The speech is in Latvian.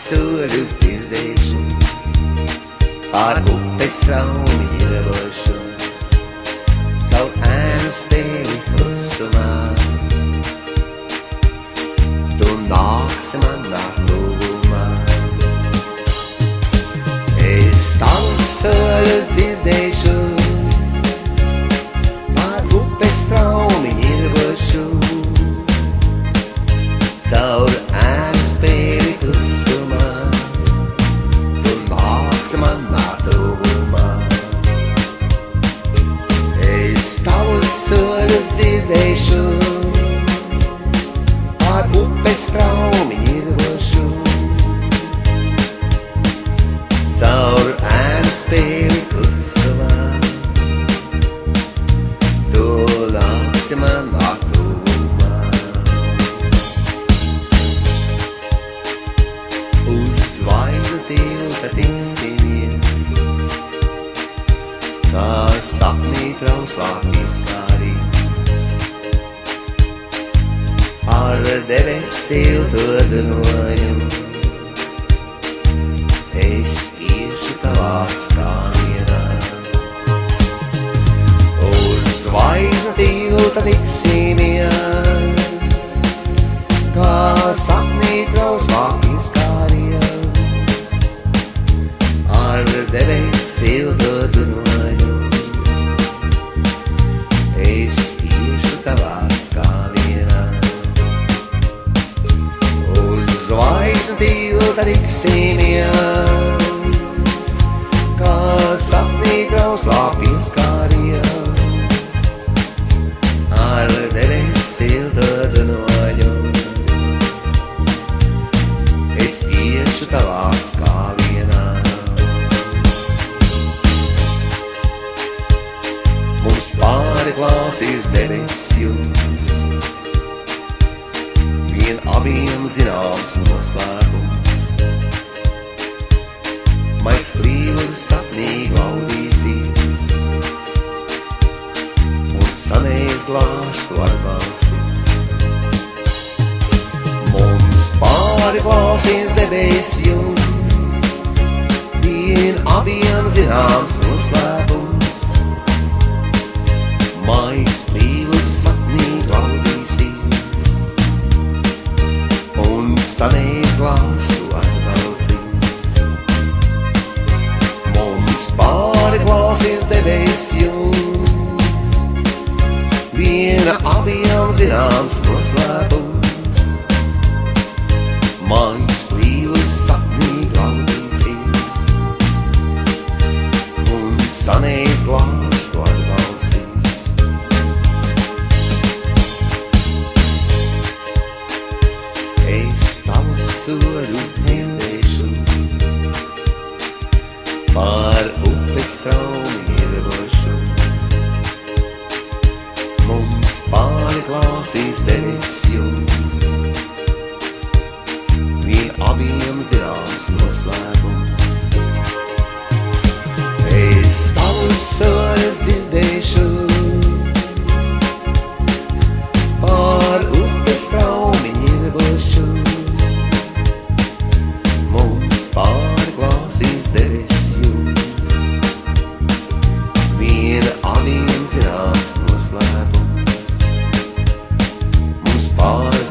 soļus dzirdēšu, pār upes straumi ierošu, caur ēnu spēli klusumā. Tu nāksi manā tuvumā. Es tavus soļus dzirdēšu, pār upes straumi ierošu, caur ēnu spēli klusumā. Tu nāksi manā tuvumā. Es tavus soļus dzirdēšu, pār upes straumi ierošu, caur ēnu spēli klusumā. Tu nāksi manā tuvumā. Uz zvaigžņu tilta tiksimies, kā sapnī trauslā pieskārīts. Ar debesu todinojumu es iešu tavā skāmienā. Uz zvaigžņu tilta tiksimies, kā sapnī trauslā pieskārīts. Ar debesu todinojumu es iešu tavā skāmienā. Uz zvaigžņu tilta tiksimies, kā sapnī trauslā pieskārīts. Ar debesu todinojumu es iešu tavā skāmienā. Mums pāri klausīs debesu jums, vien abiem zināms noslēpums. Maigs brīvs sapnī glaudīsies, un sanēs glāstu ar balsis. Mums pāri klausīs debesu jums, vien abiem zināms noslēpums. Maigs brīvs sapnī glaudīsies, un sanēs glāstu ar balsis. Mums pāri klausīs debesu jums, viena abiem zināms noslēpums. Maigs brīvs sapnī glaudīsies, un sanēs glāstu ar balsis. Es tavus soļus dzirdēšu, pār upes straumi ierošu. Mums pāri klausīs debesu jums, vien abiem zināms noslēpums. Es tavus soļus dzirdēšu, pār upes straumi ierošu. Mums pāri klausīs debesu jums, viena abiem zināms noslēpums. Mums pāri